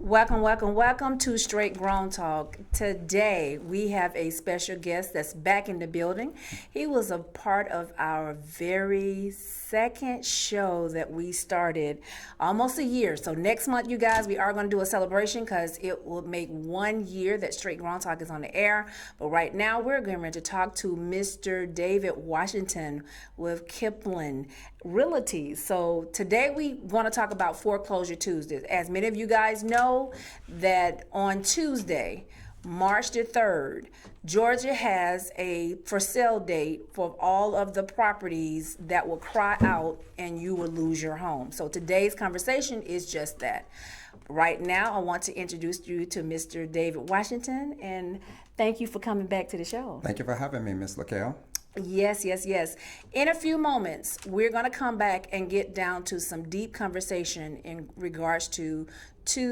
Welcome, welcome, welcome to Straight Grown Talk. Today we have a special guest that's back in the building. He was a part of our very second show that we started almost a year. So next month, you guys, we are going to do a celebration because it will make 1 year that Straight Grown Talk is on the air. But right now we're going to talk to Mr. David Washington with Kipling Realty. So today we want to talk about Foreclosure Tuesdays. As many of you guys know, that on Tuesday, March the 3rd, Georgia has a for sale date for all of the properties that will cry out and you will lose your home. So today's conversation is just that. Right now, I want to introduce you to Mr. David Washington, and thank you for coming back to the show. Thank you for having me, Ms. LaKale. Yes, yes, yes. In a few moments, we're going to come back and get down to some deep conversation in regards to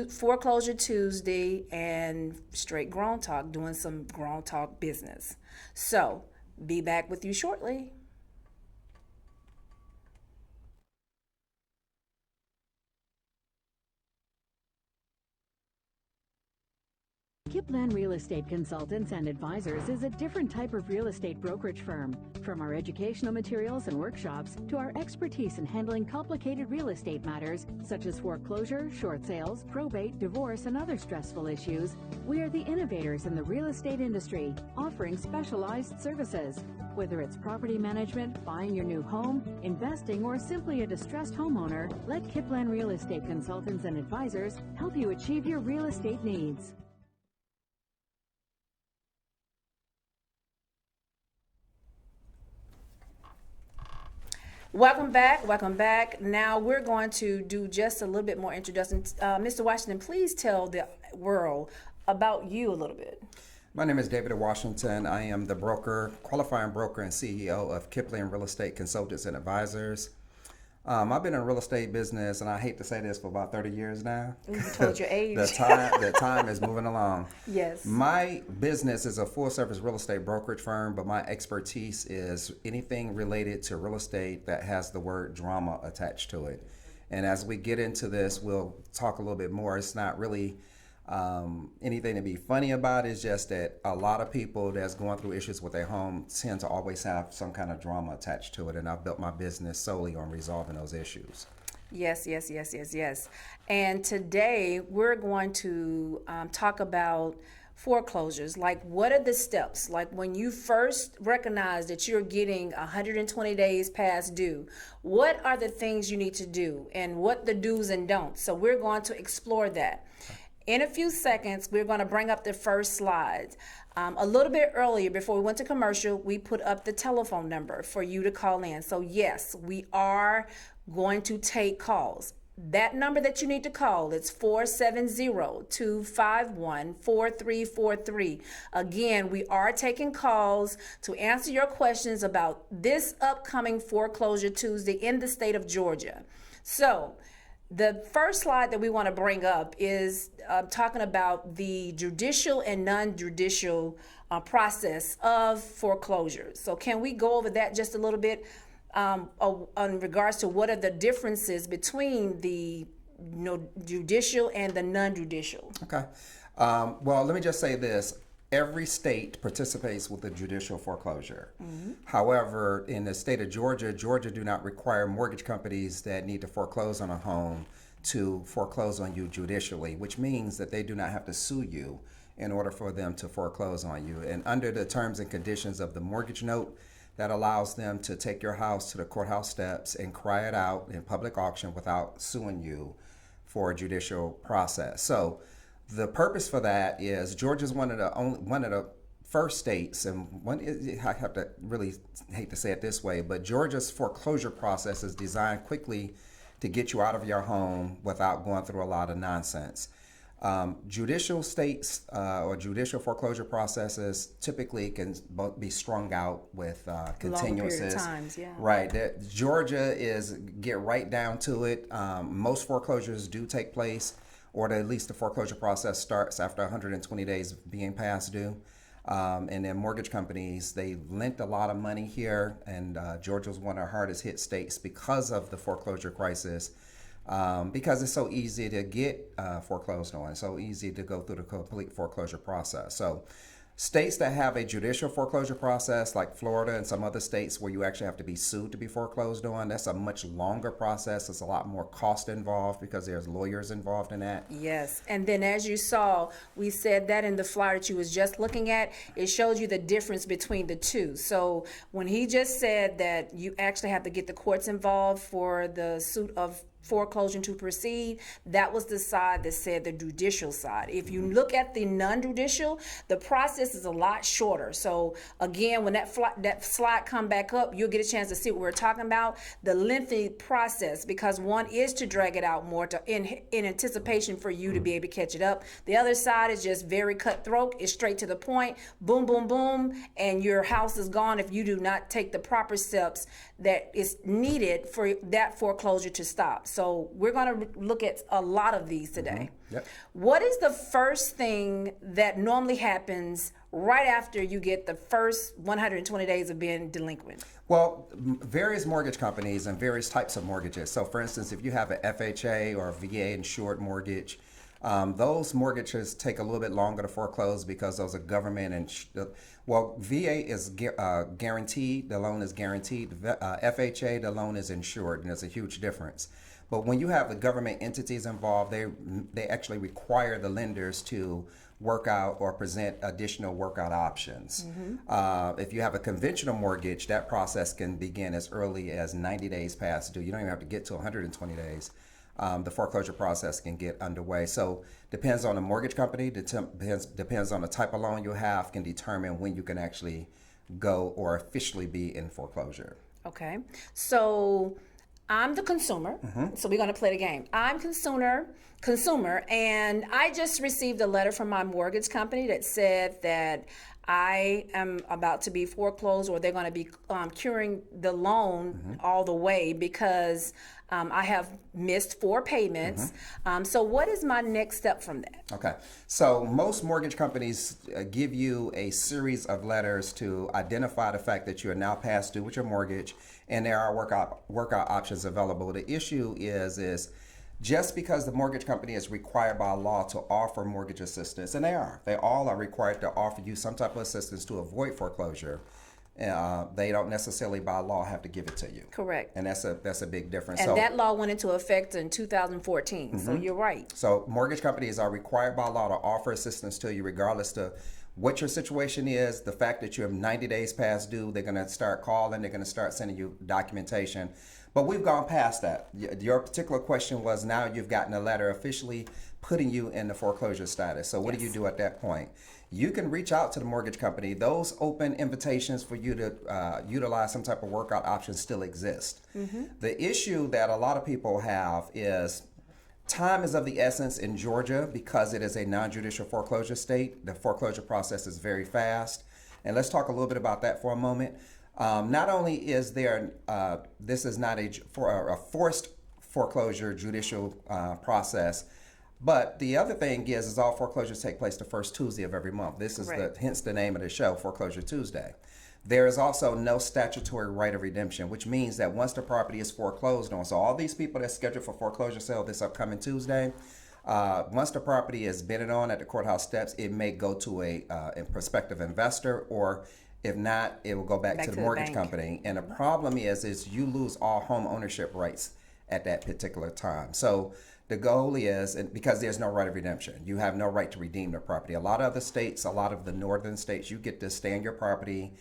Foreclosure Tuesday and Straight Grown Talk, doing some grown talk business. So, be back with you shortly. Kipling Real Estate Consultants and Advisors is a different type of real estate brokerage firm. From our educational materials and workshops to our expertise in handling complicated real estate matters such as foreclosure, short sales, probate, divorce, and other stressful issues, we are the innovators in the real estate industry, offering specialized services. Whether it's property management, buying your new home, investing, or simply a distressed homeowner, let Kipling Real Estate Consultants and Advisors help you achieve your real estate needs. Welcome back. Welcome back. Now we're going to do just a little bit more introduction. Mr. Washington, please tell the world about you a little bit. My name is David Washington. I am the qualifying broker and CEO of Kipling Real Estate Consultants and Advisors. I've been in real estate business, and I hate to say this, for about 30 years now. You told your age. The time is moving along. Yes. My business is a full-service real estate brokerage firm, but my expertise is anything related to real estate that has the word drama attached to it. And as we get into this, we'll talk a little bit more. It's not really anything to be funny about. Is just that a lot of people that's going through issues with their home tend to always have some kind of drama attached to it, and I've built my business solely on resolving those issues. Yes, yes, yes, yes, yes. And today we're going to talk about foreclosures. Like, what are the steps? Like, when you first recognize that you're getting 120 days past due, what are the things you need to do, and what the do's and don'ts? So we're going to explore that. In a few seconds, we're going to bring up the first slides. A little bit earlier, before we went to commercial, we put up the telephone number for you to call in. So yes, we are going to take calls. That number that you need to call is 470-251-4343. Again, we are taking calls to answer your questions about this upcoming Foreclosure Tuesday in the state of Georgia. So, the first slide that we want to bring up is talking about the judicial and non-judicial process of foreclosure. So can we go over that just a little bit in regards to what are the differences between the judicial and the non-judicial? Okay. Well, let me just say this. Every state participates with the judicial foreclosure. Mm-hmm. However, in the state of Georgia, Georgia do not require mortgage companies that need to foreclose on a home to foreclose on you judicially, which means that they do not have to sue you in order for them to foreclose on you. And under the terms and conditions of the mortgage note, that allows them to take your house to the courthouse steps and cry it out in public auction without suing you for a judicial process. So the purpose for that is Georgia's one of the first states, and I have to really hate to say it this way, but Georgia's foreclosure process is designed quickly to get you out of your home without going through a lot of nonsense. Judicial states or judicial foreclosure processes typically can both be strung out with continuances. Times, yeah. Right. Georgia is get right down to it. Most foreclosures do take place, or at least the foreclosure process starts after 120 days of being past due. And then mortgage companies, they lent a lot of money here, and Georgia was one of the hardest hit states because of the foreclosure crisis. because it's so easy to get foreclosed on, so easy to go through the complete foreclosure process. So states that have a judicial foreclosure process, like Florida and some other states where you actually have to be sued to be foreclosed on, that's a much longer process. It's a lot more cost involved because there's lawyers involved in that. Yes, and then as you saw, we said that in the flyer that you was just looking at, it showed you the difference between the two. So when he just said that you actually have to get the courts involved for the suit of foreclosure to proceed, that was the side that said the judicial side. If you look at the non-judicial, the process is a lot shorter. So again, when that slide come back up, you'll get a chance to see what we're talking about, the lengthy process, because one is to drag it out more in anticipation for you to be able to catch it up. The other side is just very cutthroat. It's straight to the point, boom, boom, boom, and your house is gone if you do not take the proper steps that is needed for that foreclosure to stop. So we're going to look at a lot of these today. Yep. What is the first thing that normally happens right after you get the first 120 days of being delinquent? Well, various mortgage companies and various types of mortgages. So for instance, if you have an FHA or a VA insured mortgage, those mortgages take a little bit longer to foreclose because those are government and VA is guaranteed, the loan is guaranteed. FHA, the loan is insured, and there's a huge difference. But when you have the government entities involved, they actually require the lenders to work out or present additional workout options. If you have a conventional mortgage, that process can begin as early as 90 days past due. You don't even have to get to 120 days. The foreclosure process can get underway. So depends on the mortgage company, depends on the type of loan you have, can determine when you can actually go or officially be in foreclosure. Okay, so I'm the consumer, so we're going to play the game. I'm consumer, and I just received a letter from my mortgage company that said that I am about to be foreclosed, or they're going to be curing the loan all the way because I have missed 4 payments. So what is my next step from that? Okay, so most mortgage companies give you a series of letters to identify the fact that you are now past due with your mortgage, and there are workout options available. The issue is just because the mortgage company is required by law to offer mortgage assistance, and they all are required to offer you some type of assistance to avoid foreclosure, they don't necessarily by law have to give it to you. Correct. And that's a big difference. And that law went into effect in 2014, so you're right. So mortgage companies are required by law to offer assistance to you regardless to what your situation is. The fact that you're 90 days past due, they're going to start calling, they're going to start sending you documentation. But we've gone past that. Your particular question was, now you've gotten a letter officially putting you in the foreclosure status. So what do you do at that point? You can reach out to the mortgage company. Those open invitations for you to utilize some type of workout options still exist. The issue that a lot of people have is time is of the essence in Georgia because it is a non-judicial foreclosure state. The foreclosure process is very fast. And let's talk a little bit about that for a moment. Not only is there, this is not a forced foreclosure judicial process, but the other thing is all foreclosures take place the first Tuesday of every month. This is hence the name of the show, Foreclosure Tuesday. There is also no statutory right of redemption, which means that once the property is foreclosed on, so all these people that's scheduled for foreclosure sale this upcoming Tuesday, once the property is bidded on at the courthouse steps, it may go to a prospective investor, or if not, it will go back to the mortgage company. And the problem is you lose all home ownership rights at that particular time. So the goal is, and because there's no right of redemption, you have no right to redeem the property. A lot of other states, a lot of the northern states, you get to stay in your property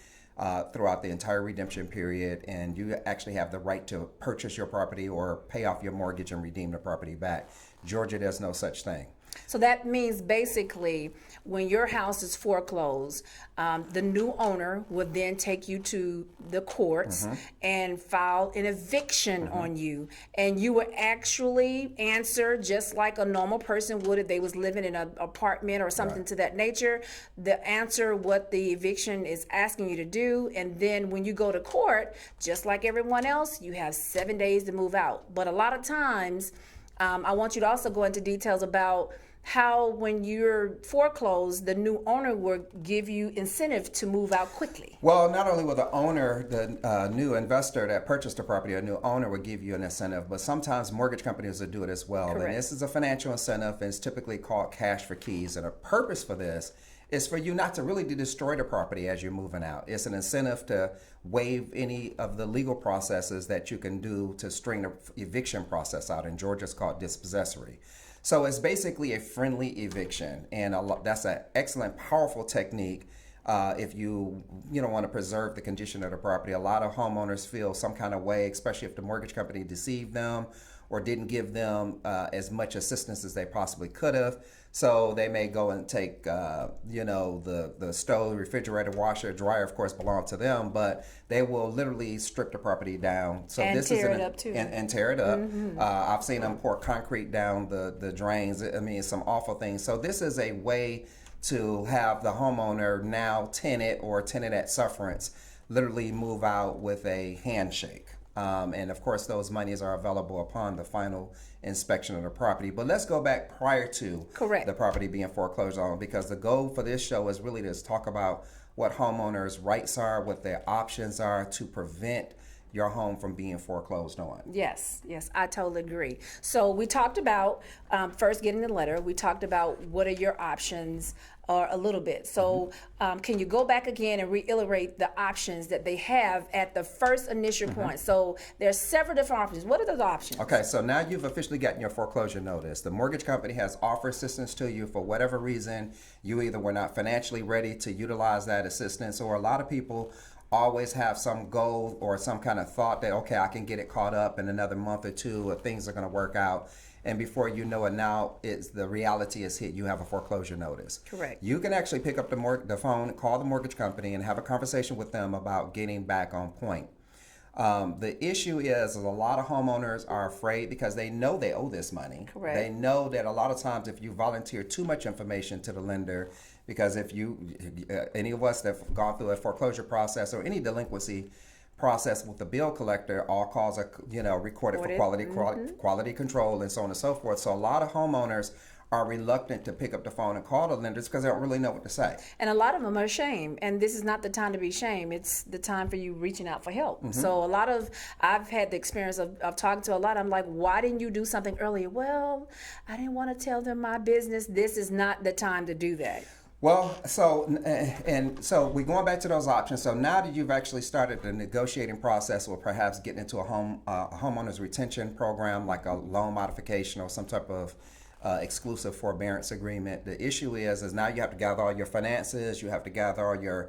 throughout the entire redemption period, and you actually have the right to purchase your property or pay off your mortgage and redeem the property back. Georgia, there's no such thing. So that means basically when your house is foreclosed, the new owner would then take you to the courts and file an eviction on you. And you would actually answer just like a normal person would if they was living in an apartment or something to that nature. The answer what the eviction is asking you to do. And then when you go to court, just like everyone else, you have 7 days to move out. But a lot of times, I want you to also go into details about how when you're foreclosed, the new owner will give you incentive to move out quickly. Well, not only will the owner, the new investor that purchased the property, a new owner will give you an incentive, but sometimes mortgage companies will do it as well. Correct. And this is a financial incentive, and it's typically called cash for keys. And the purpose for this is for you not to really destroy the property as you're moving out. It's an incentive to waive any of the legal processes that you can do to string the eviction process out. In Georgia, it's called dispossessory. So it's basically a friendly eviction, and that's an excellent, powerful technique if you want to preserve the condition of the property. A lot of homeowners feel some kind of way, especially if the mortgage company deceived them or didn't give them as much assistance as they possibly could have. So they may go and take, the stove, refrigerator, washer, dryer, of course, belong to them, but they will literally strip the property down. So And this tear is it up, too. And tear it up. I've seen them pour concrete down the drains. I mean, some awful things. So this is a way to have the homeowner, now tenant or tenant at sufferance, literally move out with a handshake. And of course, those monies are available upon the final inspection of the property. But let's go back prior to Correct. the property being foreclosed on, because the goal for this show is really to talk about what homeowners' rights are, what their options are to prevent your home from being foreclosed on. Yes, I totally agree. So we talked about first getting the letter. We talked about what are your options, or a little bit. So can you go back again and reiterate the options that they have at the first initial point? So there's several different options. What are those options? Okay, so now you've officially gotten your foreclosure notice. The mortgage company has offered assistance to you for whatever reason. You either were not financially ready to utilize that assistance, or a lot of people always have some goal or some kind of thought that, okay, I can get it caught up in another month or two, or things are going to work out. And before you know it, now the reality is hit. You have a foreclosure notice. Correct. You can actually pick up the phone, call the mortgage company, and have a conversation with them about getting back on point. The issue is a lot of homeowners are afraid because they know they owe this money. Correct. They know that a lot of times if you volunteer too much information to the lender, because if any of us that have gone through a foreclosure process or any delinquency process with the bill collector, all calls are recorded for quality control and so on and so forth. So a lot of homeowners are reluctant to pick up the phone and call the lenders because they don't really know what to say. And a lot of them are ashamed, and this is not the time to be ashamed. It's the time for you reaching out for help. So I've had the experience of talking to a lot. I'm like, why didn't you do something earlier? Well, I didn't want to tell them my business. This is not the time to do that. Well, so we're going back to those options. So now that you've actually started the negotiating process, or perhaps getting into a homeowner's retention program, like a loan modification or some type of exclusive forbearance agreement, the issue is now you have to gather all your finances, you have to gather all your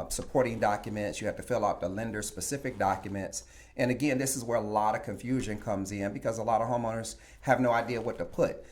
supporting documents, you have to fill out the lender specific documents. And again, this is where a lot of confusion comes in because a lot of homeowners have no idea what to put.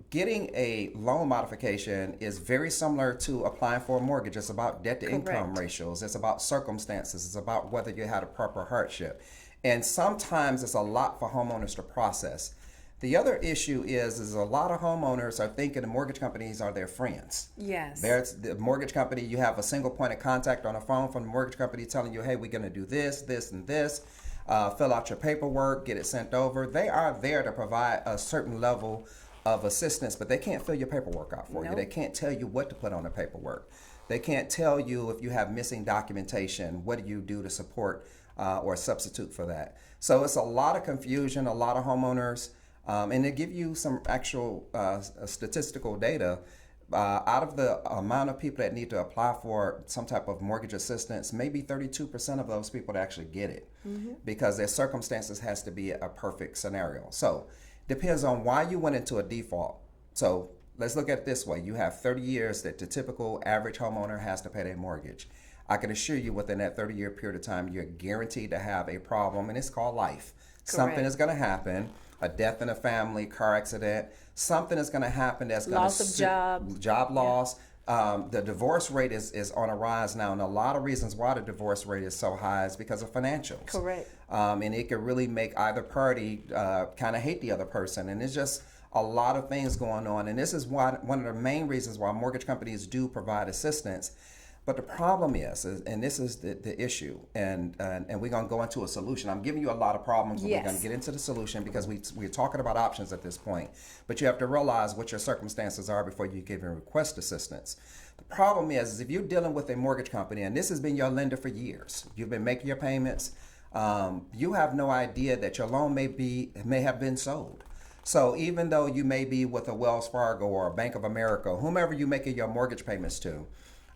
Getting a loan modification is very similar to applying for a mortgage. It's about debt to income ratios. It's about circumstances. It's about whether you had a proper hardship. And sometimes it's a lot for homeowners to process. The other issue is a lot of homeowners are thinking the mortgage companies are their friends. Yes. There's the mortgage company, you have a single point of contact on the phone from the mortgage company telling you, hey, we're going to do this, this, and this. Fill out your paperwork, get it sent over. They are there to provide a certain level of assistance, but they can't fill your paperwork out for you. They can't tell you what to put on the paperwork. They can't tell you if you have missing documentation, what do you do to support or substitute for that. So it's a lot of confusion, a lot of homeowners, and they give you some actual statistical data. Out of the amount of people that need to apply for some type of mortgage assistance, maybe 32% of those people that actually get it because their circumstances has to be a perfect scenario. So depends on why you went into a default. So let's look at it this way. You have 30 years that the typical average homeowner has to pay their mortgage. I can assure you within that 30-year period of time, you're guaranteed to have a problem, and it's called life. Correct. Something is going to happen, a death in a family, car accident, something is going to happen that's going to job loss. The divorce rate is on a rise now, and a lot of reasons why the divorce rate is so high is because of financials. Correct. And it can really make either party kind of hate the other person, and it's just a lot of things going on. And this is one of the main reasons why mortgage companies do provide assistance. But the problem is and this is the issue, and we're going to go into a solution. I'm giving you a lot of problems, and we're going to get into the solution because we're talking about options at this point. But you have to realize what your circumstances are before you can even request assistance. The problem is if you're dealing with a mortgage company, and this has been your lender for years, you've been making your payments, you have no idea that your loan may have been sold. So even though you may be with a Wells Fargo or a Bank of America, whomever you're making your mortgage payments to,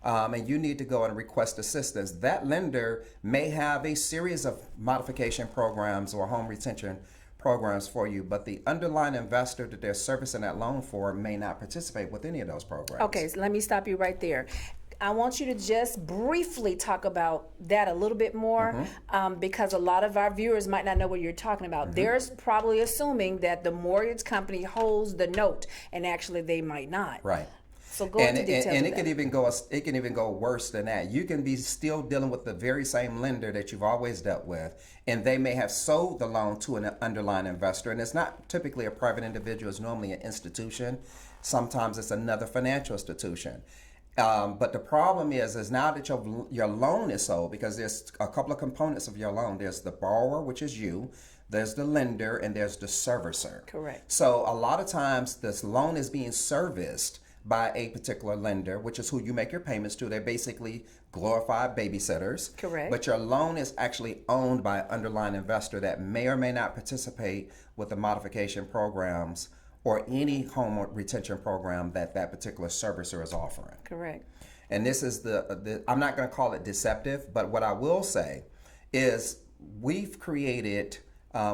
and you need to go and request assistance, that lender may have a series of modification programs or home retention programs for you, but the underlying investor that they're servicing that loan for may not participate with any of those programs. Okay, so let me stop you right there. I want you to just briefly talk about that a little bit more, because a lot of our viewers might not know what you're talking about. They're probably assuming that the mortgage company holds the note, and actually they might not. Right. So go into details. And it can even go worse than that. You can be still dealing with the very same lender that you've always dealt with, and they may have sold the loan to an underlying investor. And it's not typically a private individual; it's normally an institution. Sometimes it's another financial institution. But the problem is now that your loan is sold, because there's a couple of components of your loan. There's the borrower, which is you. There's the lender, and there's the servicer. Correct. So a lot of times this loan is being serviced by a particular lender, which is who you make your payments to. They're basically glorified babysitters. Correct. But your loan is actually owned by an underlying investor that may or may not participate with the modification programs or any home retention program that particular servicer is offering. Correct. And this is I'm not going to call it deceptive, but what I will say is we've created,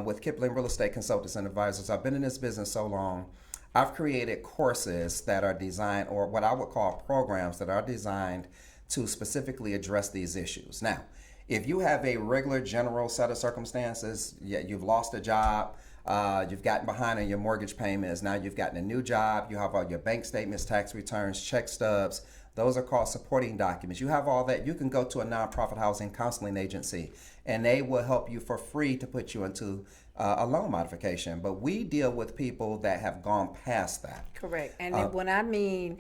with Kipling Real Estate Consultants and Advisors, I've been in this business so long, I've created courses that are designed, or what I would call programs that are designed to specifically address these issues. Now, if you have a regular general set of circumstances, you've lost a job, you've gotten behind on your mortgage payments, now you've gotten a new job, you have all your bank statements, tax returns, check stubs, those are called supporting documents. You have all that, you can go to a nonprofit housing counseling agency and they will help you for free to put you into a loan modification. But we deal with people that have gone past that. Correct. And then when I mean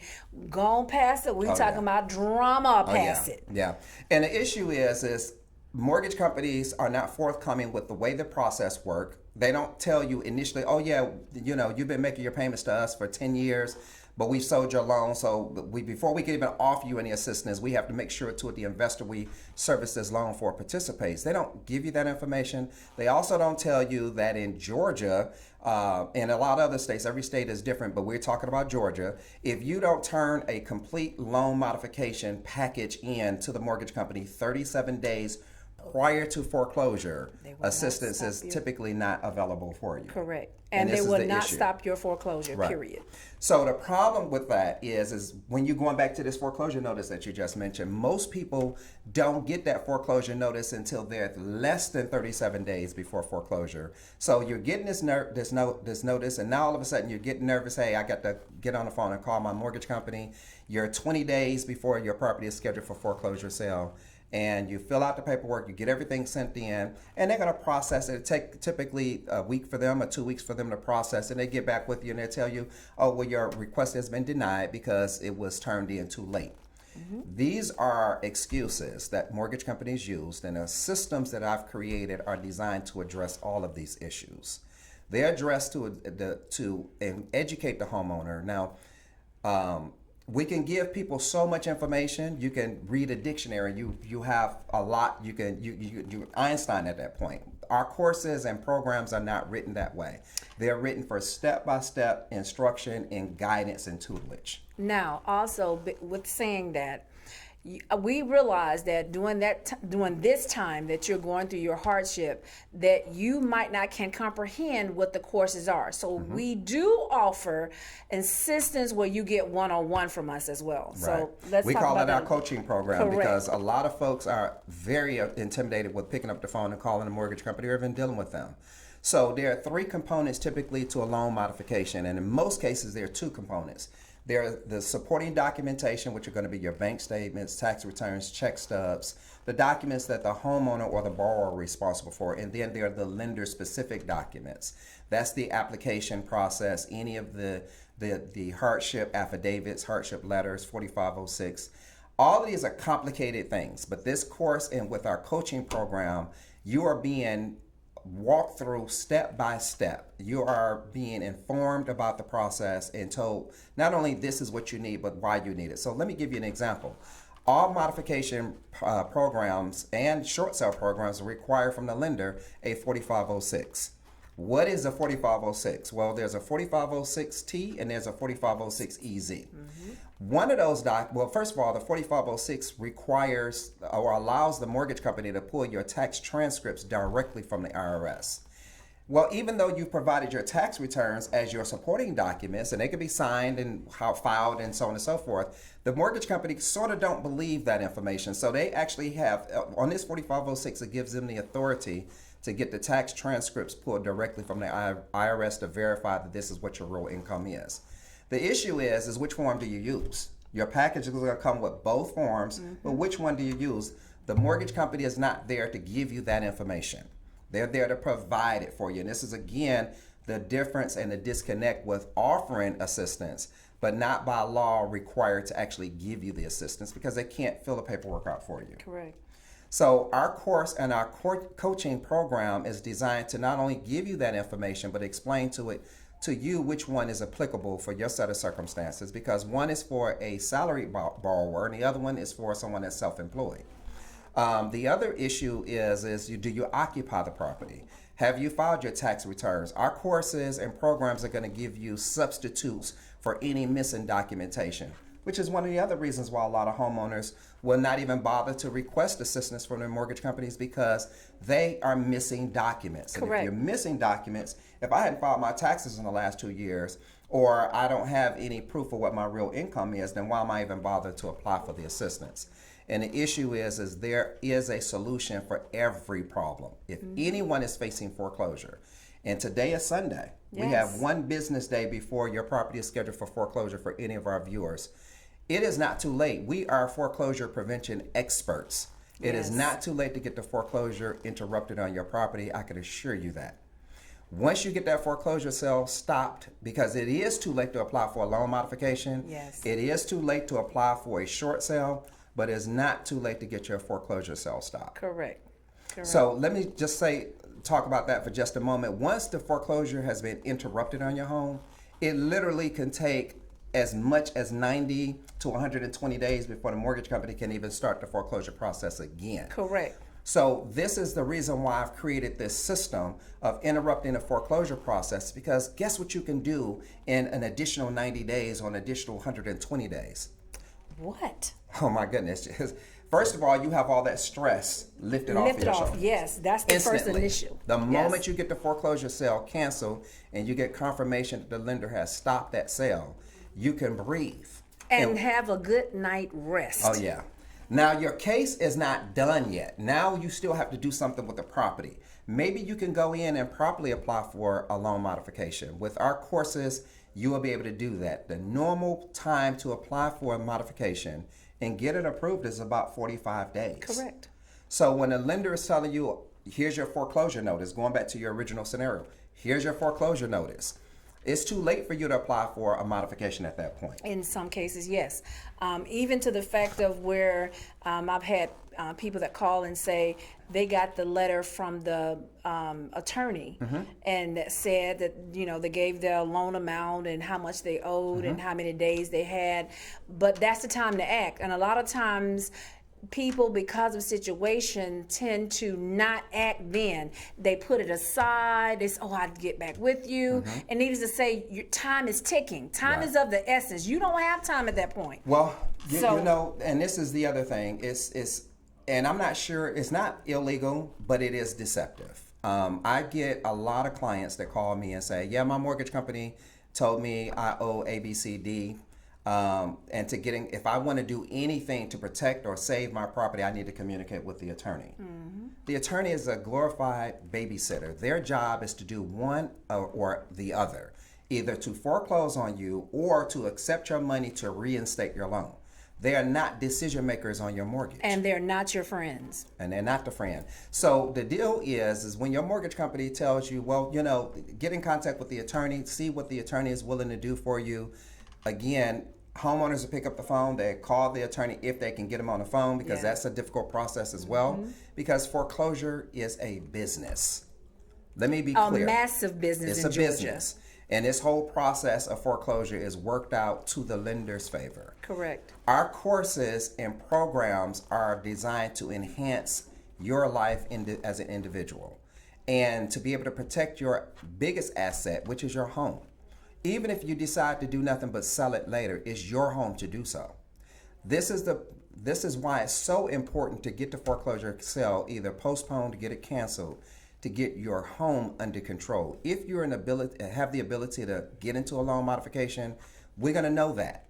gone past it, we're talking about drama past it. Yeah. And the issue is mortgage companies are not forthcoming with the way the process works. They don't tell you initially, oh yeah, you've been making your payments to us for 10 years, but we've sold your loan. So before we can even offer you any assistance, we have to make sure the investor we service this loan for participates. They don't give you that information. They also don't tell you that in Georgia, and a lot of other states, every state is different, but we're talking about Georgia. If you don't turn a complete loan modification package in to the mortgage company 37 days prior to foreclosure, assistance is typically not available for you. Correct. And they will not stop your foreclosure, period. So the problem with that is when you're going back to this foreclosure notice that you just mentioned, most people don't get that foreclosure notice until they're less than 37 days before foreclosure. So you're getting this notice, and now all of a sudden you're getting nervous. Hey, I got to get on the phone and call my mortgage company. You're 20 days before your property is scheduled for foreclosure sale. And you fill out the paperwork, you get everything sent in, and they're going to process it. It takes typically a week for them or 2 weeks for them to process, and they get back with you and they tell you, oh, well, your request has been denied because it was turned in too late. These are excuses that mortgage companies use, and the systems that I've created are designed to address all of these issues. They're addressed to educate the homeowner. Now, we can give people so much information. You can read a dictionary. You have a lot. You Einstein at that point. Our courses and programs are not written that way. They're written for step-by-step instruction and guidance and tutelage. Now, also with saying that, we realize that during this time that you're going through your hardship, that you might not can comprehend what the courses are. So we do offer assistance where you get one-on-one from us as well. Right. So let's we talk call about it our that. coaching program. Correct. Because a lot of folks are very intimidated with picking up the phone and calling a mortgage company or even dealing with them. So there are 3 components typically to a loan modification, and in most cases there are 2 components. There are the supporting documentation, which are going to be your bank statements, tax returns, check stubs, the documents that the homeowner or the borrower are responsible for, and then there are the lender-specific documents. That's the application process, any of the hardship affidavits, hardship letters, 4506, All of these are complicated things, but this course and with our coaching program, you are being walked through step by step. You are being informed about the process and told not only this is what you need, but why you need it. So let me give you an example. All modification programs and short sale programs require from the lender a 4506. What is a 4506? Well, there's a 4506T and there's a 4506EZ. One of those well, first of all, the 4506 requires or allows the mortgage company to pull your tax transcripts directly from the IRS. Well, even though you've provided your tax returns as your supporting documents, and they can be signed and filed and so on and so forth, the mortgage company sort of don't believe that information. So they actually have, on this 4506, it gives them the authority to get the tax transcripts pulled directly from the IRS to verify that this is what your real income is. The issue is which form do you use? Your package is going to come with both forms, but which one do you use? The mortgage company is not there to give you that information. They're there to provide it for you. And this is, again, the difference and the disconnect with offering assistance, but not by law required to actually give you the assistance because they can't fill the paperwork out for you. Correct. So our course and our coaching program is designed to not only give you that information, but explain to you which one is applicable for your set of circumstances, because one is for a salaried borrower and the other one is for someone that's self-employed. The other issue is do you occupy the property? Have you filed your tax returns? Our courses and programs are going to give you substitutes for any missing documentation, which is one of the other reasons why a lot of homeowners will not even bother to request assistance from their mortgage companies, because they are missing documents. Correct. And if you're missing documents, if I hadn't filed my taxes in the last 2 years, or I don't have any proof of what my real income is, then why am I even bothered to apply for the assistance? And the issue is there is a solution for every problem. If anyone is facing foreclosure, and today is Sunday, we have one business day before your property is scheduled for foreclosure for any of our viewers. It is not too late. We are foreclosure prevention experts. It is not too late to get the foreclosure interrupted on your property. I can assure you that. Once you get that foreclosure sale stopped, because it is too late to apply for a loan modification. Yes. It is too late to apply for a short sale, but it's not too late to get your foreclosure sale stopped. Correct. So let me just talk about that for just a moment. Once the foreclosure has been interrupted on your home, it literally can take as much as 90 to 120 days before the mortgage company can even start the foreclosure process again. Correct. So this is the reason why I've created this system of interrupting the foreclosure process, because guess what you can do in an additional 90 days or an additional 120 days? What? Oh my goodness. First of all, you have all that stress lifted off your shoulders. Yes, that's the first Instantly. initial. The moment you get the foreclosure sale canceled and you get confirmation that the lender has stopped that sale, you can breathe. And have a good night rest. Oh yeah. Now your case is not done yet. Now you still have to do something with the property. Maybe you can go in and properly apply for a loan modification. With our courses, you will be able to do that. The normal time to apply for a modification and get it approved is about 45 days. Correct. So when a lender is telling you, here's your foreclosure notice, going back to your original scenario, here's your foreclosure notice, it's too late for you to apply for a modification at that point. In some cases, yes. Even to the fact of where I've had people that call and say they got the letter from the attorney and that said that, you know, they gave their loan amount and how much they owed and how many days they had. But that's the time to act. And a lot of times people, because of situation, tend to not act then. They put it aside. They say, oh, I'll get back with you. And needless to say, your time is ticking. Time is of the essence. You don't have time at that point. Well, you know, and this is the other thing. And I'm not sure, it's not illegal, but it is deceptive. I get a lot of clients that call me and say, yeah, my mortgage company told me I owe A, B, C, D. And if I want to do anything to protect or save my property, I need to communicate with the attorney. The attorney is a glorified babysitter. Their job is to do one or the other, either to foreclose on you or to accept your money to reinstate your loan. They are not decision makers on your mortgage. And they're not your friends. And they're not the friend. So the deal is when your mortgage company tells you, well, you know, get in contact with the attorney, see what the attorney is willing to do for you. Again, homeowners will pick up the phone. They call the attorney if they can get them on the phone, because that's a difficult process as well. Because foreclosure is a business. Let me be clear. A massive business in Georgia. It's a business. And this whole process of foreclosure is worked out to the lender's favor. Correct. Our courses and programs are designed to enhance your life as an individual and to be able to protect your biggest asset, which is your home. Even if you decide to do nothing but sell it later, it's your home to do so. This is why it's so important to get the foreclosure sale either postponed, to get it canceled, to get your home under control. If you're have the ability to get into a loan modification, we're going to know that.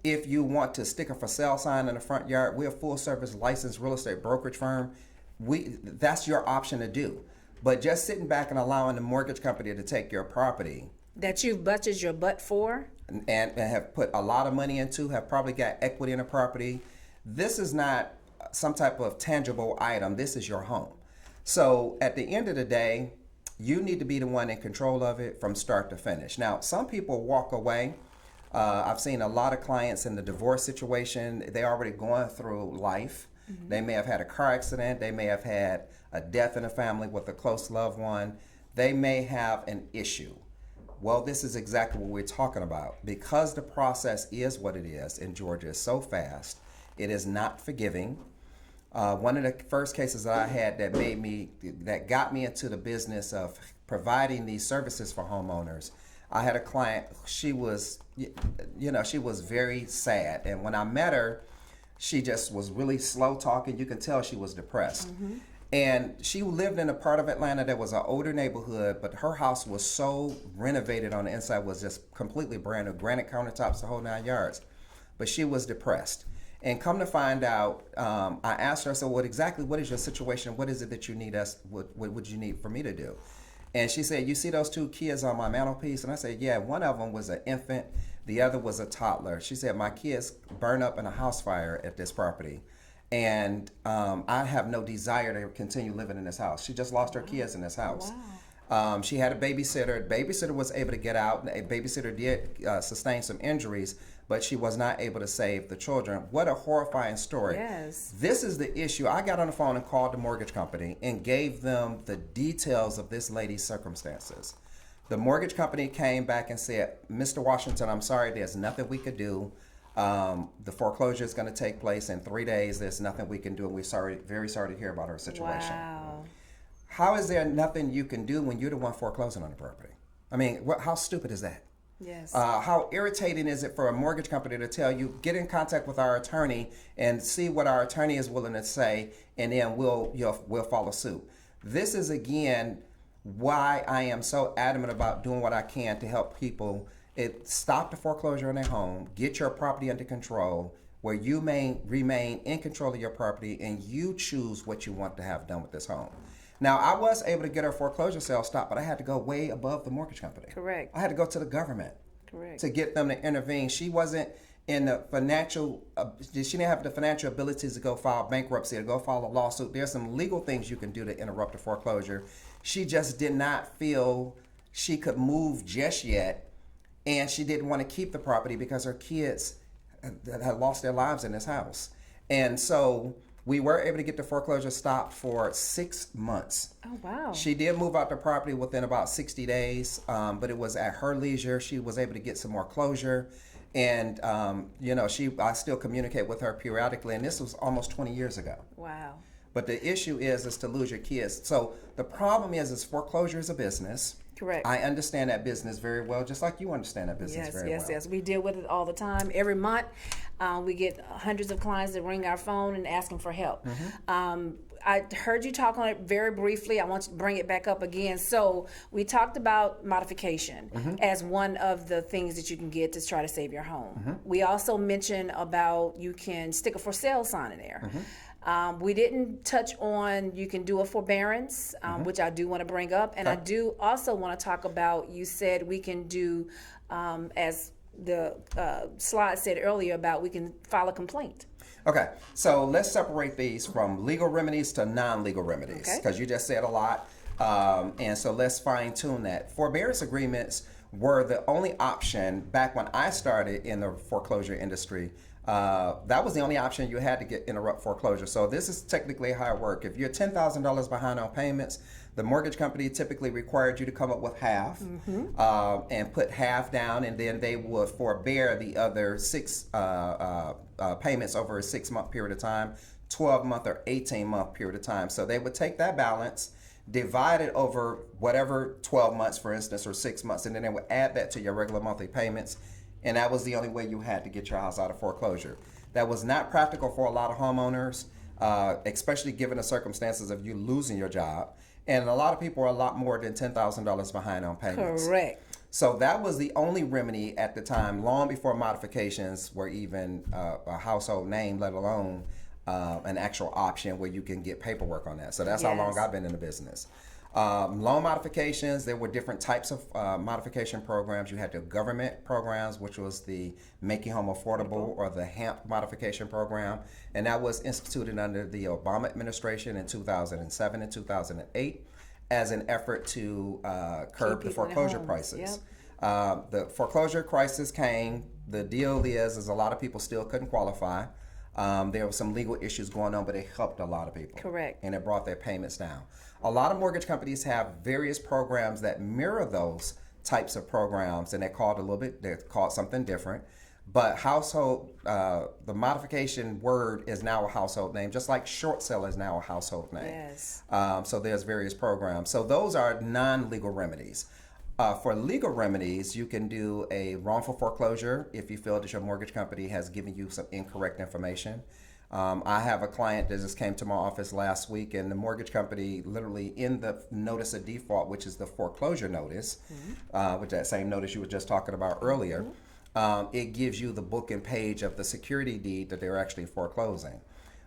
If you want to stick a for sale sign in the front yard, we're a full service licensed real estate brokerage firm. That's your option to do. But just sitting back and allowing the mortgage company to take your property that you've busted your butt for and have put a lot of money into, have probably got equity in the property, this is not some type of tangible item. This is your home. So at the end of the day, you need to be the one in control of it from start to finish. Now, some people walk away. I've seen a lot of clients in the divorce situation. They're already going through life. Mm-hmm. They may have had a car accident. They may have had a death in the family with a close loved one. They may have an issue. Well, this is exactly what we're talking about. Because the process is what it is in Georgia, is so fast, it is not forgiving. One of the first cases that I had that got me into the business of providing these services for homeowners, I had a client, she was very sad. And when I met her, she just was really slow talking. You can tell she was depressed. Mm-hmm. And she lived in a part of Atlanta that was an older neighborhood, but her house was so renovated on the inside, was just completely brand new, granite countertops, the whole 9 yards. But she was depressed. And come to find out, I asked her, I said, what is your situation? What is it that you need what would you need for me to do? And she said, you see those 2 kids on my mantelpiece? And I said, yeah, one of them was an infant. The other was a toddler. She said, my kids burned up in a house fire at this property. And I have no desire to continue living in this house. She just lost her kids in this house. Wow. She had a babysitter. The babysitter was able to get out. A babysitter did sustain some injuries, but she was not able to save the children. What a horrifying story. Yes. This is the issue. I got on the phone and called the mortgage company and gave them the details of this lady's circumstances. The mortgage company came back and said, Mr. Washington, I'm sorry, there's nothing we could do. The foreclosure is going to take place in 3 days. There's nothing we can do, and we're very sorry to hear about her situation. Wow. How is there nothing you can do when you're the one foreclosing on the property? I mean, how stupid is that? Yes. How irritating is it for a mortgage company to tell you, get in contact with our attorney and see what our attorney is willing to say, and then we'll follow suit. This is, again, why I am so adamant about doing what I can to help people stop the foreclosure on their home, get your property under control, where you may remain in control of your property and you choose what you want to have done with this home. Now, I was able to get her foreclosure sale stopped, but I had to go way above the mortgage company. Correct. I had to go to the government. Correct. To get them to intervene. She wasn't in the financial, she didn't have the financial abilities to go file bankruptcy, to go file a lawsuit. There's some legal things you can do to interrupt a foreclosure. She just did not feel she could move just yet, and she didn't want to keep the property because her kids had lost their lives in this house. And so we were able to get the foreclosure stopped for 6 months. Oh, wow. She did move out the property within about 60 days, but it was at her leisure. She was able to get some more closure. And, I still communicate with her periodically, and this was almost 20 years ago. Wow. But the issue is to lose your kids. So the problem is foreclosure is a business. Correct. I understand that business very well, just like you understand that business very well. Yes. We deal with it all the time. Every month, we get hundreds of clients that ring our phone and asking for help. Mm-hmm. I heard you talk on it very briefly. I want to bring it back up again. So we talked about modification mm-hmm. as one of the things that you can get to try to save your home. Mm-hmm. We also mentioned about you can stick a for sale sign in there. Mm-hmm. We didn't touch on you can do a forbearance, mm-hmm. which I do want to bring up. And I do also want to talk about, you said we can do, as the slide said earlier, about we can file a complaint. Okay, so let's separate these from legal remedies to non-legal remedies, because you just said a lot. And so let's fine tune that. Forbearance agreements, were the only option back when I started in the foreclosure industry. That was the only option you had to get interrupt foreclosure. So this is technically how it worked. If you're $10,000 behind on payments, the mortgage company typically required you to come up with half and put half down, and then they would forbear the other six payments over a 6-month period of time, 12-month or 18-month period of time. So they would take that balance, divide it over whatever 12 months, for instance, or 6 months, and then they would add that to your regular monthly payments. And that was the only way you had to get your house out of foreclosure. That was not practical for a lot of homeowners, especially given the circumstances of you losing your job. And a lot of people are a lot more than $10,000 behind on payments. Correct. So that was the only remedy at the time, long before modifications were even a household name, let alone an actual option where you can get paperwork on that. So that's how long I've been in the business. Loan modifications, there were different types of modification programs. You had the government programs, which was the Making Home Affordable or the HAMP modification program. And that was instituted under the Obama administration in 2007 and 2008 as an effort to curb the foreclosure prices. Yep. The foreclosure crisis came. The deal is a lot of people still couldn't qualify. There were some legal issues going on, but it helped a lot of people. Correct. And it brought their payments down. A lot of mortgage companies have various programs that mirror those types of programs, and they're called something different. But household, the modification word is now a household name, just like short sale is now a household name. Yes. So there's various programs. So those are non-legal remedies. For legal remedies, you can do a wrongful foreclosure if you feel that your mortgage company has given you some incorrect information. I have a client that just came to my office last week, and the mortgage company literally in the notice of default, which is the foreclosure notice, which that same notice you were just talking about earlier, it gives you the book and page of the security deed that they're actually foreclosing.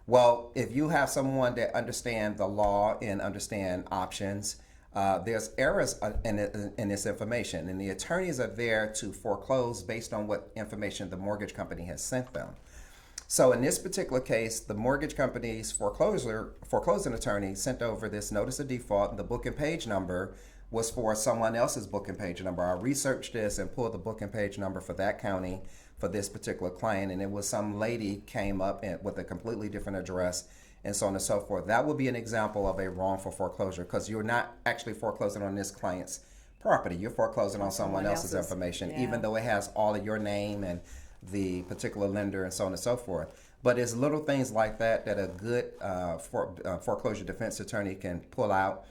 Well, if you have someone that understands the law and understand options, there's errors in this information, and the attorneys are there to foreclose based on what information the mortgage company has sent them. So in this particular case, the mortgage company's foreclosing attorney sent over this notice of default, and the book and page number was for someone else's book and page number. I researched this and pulled the book and page number for that county for this particular client, and it was some lady came up with a completely different address and so on and so forth. That would be an example of a wrongful foreclosure, because you're not actually foreclosing on this client's property. You're foreclosing on someone else's information, even though it has all of your name and the particular lender and so on and so forth. But it's little things like that that a good foreclosure defense attorney can pull out.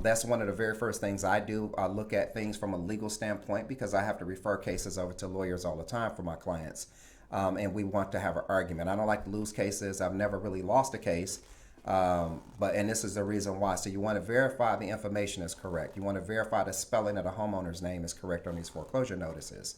That's one of the very first things I do. I look at things from a legal standpoint, because I have to refer cases over to lawyers all the time for my clients. And we want to have an argument. I don't like to lose cases. I've never really lost a case. And this is the reason why. So you want to verify the information is correct. You want to verify the spelling of the homeowner's name is correct on these foreclosure notices.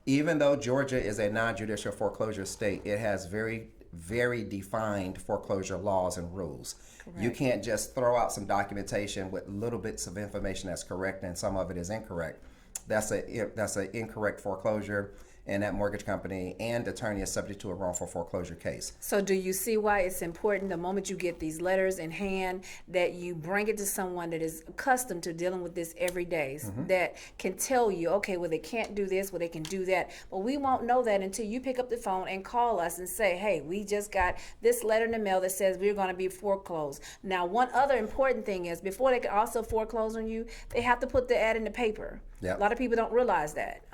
Even though Georgia is a non-judicial foreclosure state, it has very, very defined foreclosure laws and rules. Correct. You can't just throw out some documentation with little bits of information that's correct and some of it is incorrect. That's an incorrect foreclosure, and that mortgage company and attorney is subject to a wrongful foreclosure case. So do you see why it's important the moment you get these letters in hand that you bring it to someone that is accustomed to dealing with this every day, that can tell you, okay, well, they can't do this, well, they can do that. But we won't know that until you pick up the phone and call us and say, hey, we just got this letter in the mail that says we're going to be foreclosed. Now, one other important thing is, before they can also foreclose on you, they have to put the ad in the paper. Yep. A lot of people don't realize that.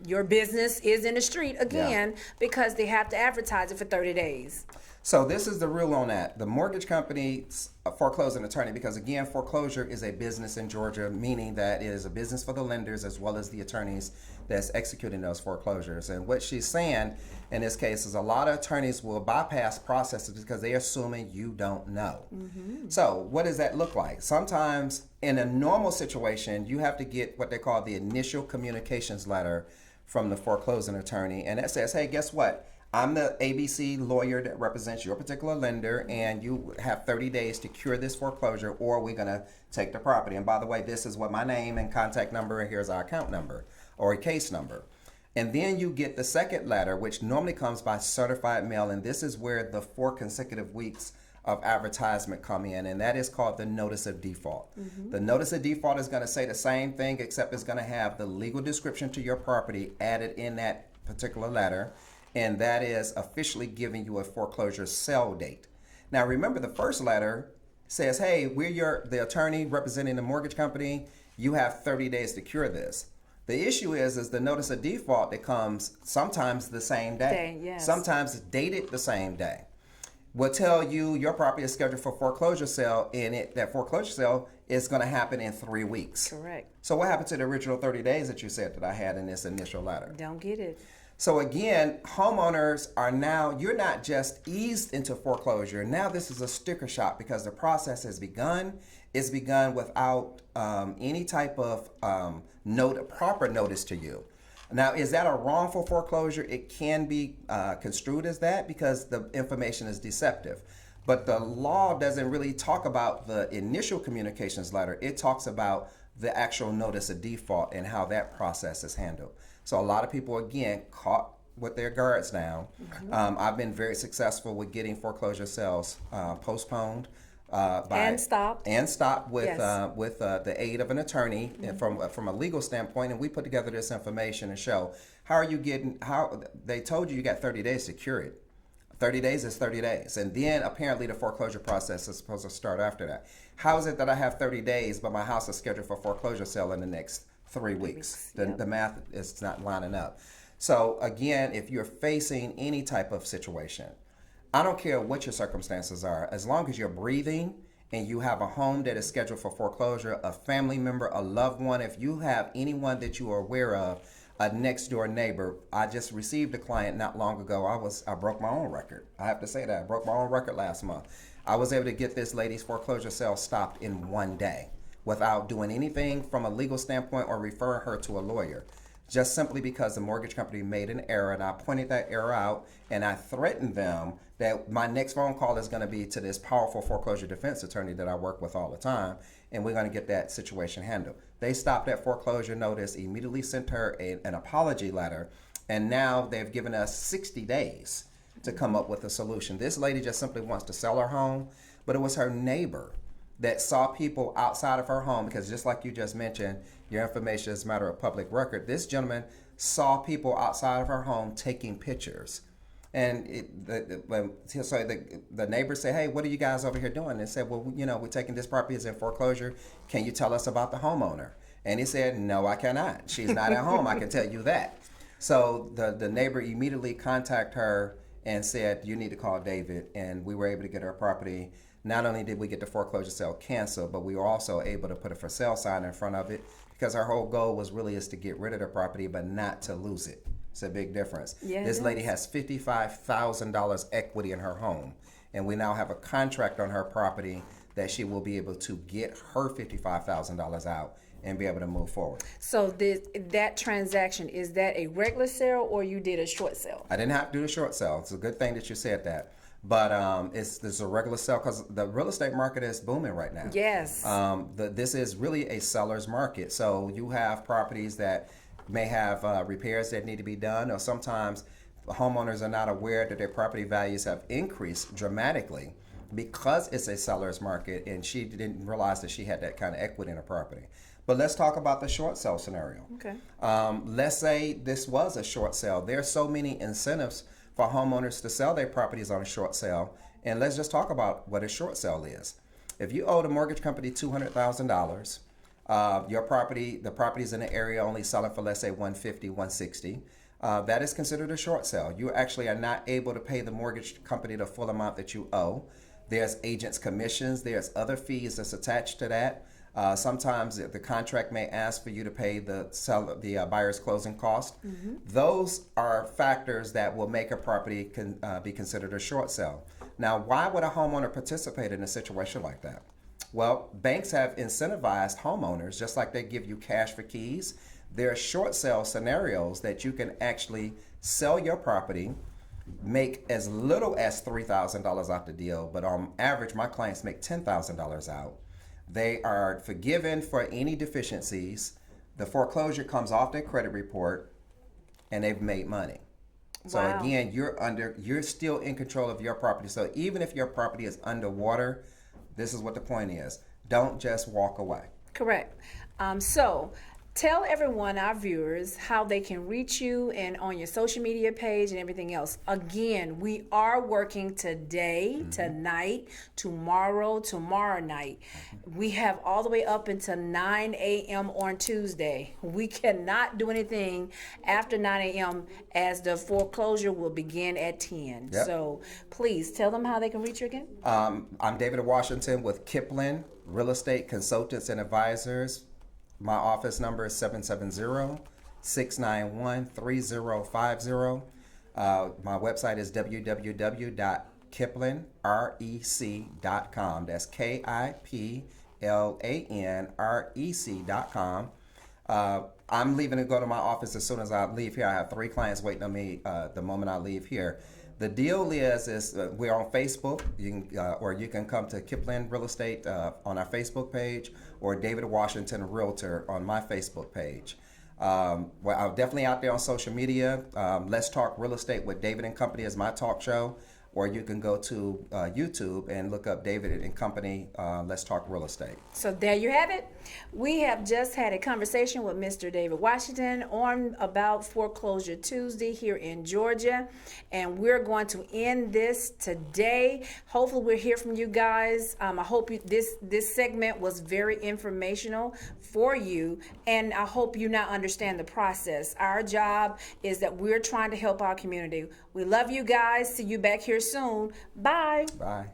Your business is in the street again, because they have to advertise it for 30 days. So this is the rule on that. The mortgage company's foreclosing attorney, because again, foreclosure is a business in Georgia, meaning that it is a business for the lenders as well as the attorneys that's executing those foreclosures. And what she's saying in this case is a lot of attorneys will bypass processes because they're assuming you don't know. So what does that look like? Sometimes in a normal situation, you have to get what they call the initial communications letter from the foreclosing attorney, and that says, hey, guess what? I'm the ABC lawyer that represents your particular lender, and you have 30 days to cure this foreclosure, or we're going to take the property. And by the way, this is what my name and contact number, and here's our account number or a case number. And then you get the second letter, which normally comes by certified mail, and this is where the 4 consecutive weeks of advertisement come in, and that is called the notice of default. The notice of default is going to say the same thing, except it's going to have the legal description to your property added in that particular letter, and that is officially giving you a foreclosure sale date. Now remember, the first letter says, hey, we're the attorney representing the mortgage company. You have 30 days to cure this. The issue is the notice of default that comes sometimes the same day. Yes. Sometimes dated the same day. Will tell you your property is scheduled for foreclosure sale, and that foreclosure sale is going to happen in 3 weeks. Correct. So what happened to the original 30 days that you said that I had in this initial letter? Don't get it. So again, homeowners are now, you're not just eased into foreclosure. Now this is a sticker shock because the process has begun. It's begun without any type of proper notice to you. Now, is that a wrongful foreclosure? It can be construed as that because the information is deceptive. But the law doesn't really talk about the initial communications letter. It talks about the actual notice of default and how that process is handled. So a lot of people, again, caught with their guards down. I've been very successful with getting foreclosure sales postponed. And stopped with Yes. with the aid of an attorney and from a legal standpoint, and we put together this information and show how they told you got 30 days to cure it. 30 days is 30 days, and then apparently the foreclosure process is supposed to start after that. How is it that I have 30 days but my house is scheduled for foreclosure sale in the next 3 weeks? The math is not lining up. So again, if you're facing any type of situation, I don't care what your circumstances are, as long as you're breathing and you have a home that is scheduled for foreclosure, a family member, a loved one, if you have anyone that you are aware of, a next door neighbor. I just received a client not long ago. I broke my own record. I have to say that. I broke my own record last month. I was able to get this lady's foreclosure sale stopped in 1 day without doing anything from a legal standpoint or referring her to a lawyer, just simply because the mortgage company made an error, and I pointed that error out, and I threatened them that my next phone call is going to be to this powerful foreclosure defense attorney that I work with all the time, and we're going to get that situation handled. They stopped that foreclosure notice, immediately sent her an apology letter, and now they've given us 60 days to come up with a solution. This lady just simply wants to sell her home, but it was her neighbor that saw people outside of her home, because just like you just mentioned, your information is a matter of public record. This gentleman saw people outside of her home taking pictures. And the neighbor said, hey, what are you guys over here doing? They said, well, we're taking this property as in foreclosure. Can you tell us about the homeowner? And he said, no, I cannot. She's not at home. I can tell you that. So the neighbor immediately contacted her and said, you need to call David. And we were able to get her property. Not only did we get the foreclosure sale canceled, but we were also able to put a for sale sign in front of it, because our whole goal was really is to get rid of the property, but not to lose it. It's a big difference. Yeah, this lady has $55,000 equity in her home, and we now have a contract on her property that she will be able to get her $55,000 out and be able to move forward. So that transaction, is that a regular sale or you did a short sale? I didn't have to do a short sale. It's a good thing that you said that. But it's a regular sale because the real estate market is booming right now. Yes. This is really a seller's market. So you have properties that may have repairs that need to be done, or sometimes homeowners are not aware that their property values have increased dramatically because it's a seller's market, and she didn't realize that she had that kind of equity in her property. But let's talk about the short sale scenario. Okay. Let's say this was a short sale. There are so many incentives for homeowners to sell their properties on a short sale. And let's just talk about what a short sale is. If you owe the mortgage company $200,000, the property's in the area only selling for, let's say, $150,000, $160,000, that is considered a short sale. You actually are not able to pay the mortgage company the full amount that you owe. There's agents' commissions, there's other fees that's attached to that. Sometimes the contract may ask for you to pay the buyer's closing cost. Mm-hmm. Those are factors that will make a property be considered a short sale. Now, why would a homeowner participate in a situation like that? Well, banks have incentivized homeowners, just like they give you cash for keys. There are short sale scenarios that you can actually sell your property, make as little as $3,000 out the deal, but on average, my clients make $10,000 out. They are forgiven for any deficiencies. The foreclosure comes off their credit report, and they've made money. So Wow. again, you're still in control of your property. So even if your property is underwater, this is what the point is. Don't just walk away. Correct. So tell everyone, our viewers, how they can reach you and on your social media page and everything else. Again, we are working today, tonight, tomorrow night. We have all the way up until 9 a.m. on Tuesday. We cannot do anything after 9 a.m. as the foreclosure will begin at 10. Yep. So please tell them how they can reach you again. I'm David Washington with Kipling Real Estate Consultants and Advisors. My office number is 770-691-3050. My website is www.kiplinrec.com. That's KIPLANREC.com. I'm leaving to go to my office as soon as I leave here. I have 3 clients waiting on me the moment I leave here. The deal is we're on Facebook. You can, or you can come to Kipling Real Estate on our Facebook page, or David Washington Realtor on my Facebook page. Well, I'm definitely out there on social media. Let's Talk Real Estate with David and Company is my talk show. Or you can go to YouTube and look up David and Company, Let's Talk Real Estate. So there you have it. We have just had a conversation with Mr. David Washington on about Foreclosure Tuesday here in Georgia. And we're going to end this today. Hopefully we'll hear from you guys. I hope this segment was very informational for you. And I hope you now understand the process. Our job is that we're trying to help our community. We love you guys. See you back here soon. Bye. Bye.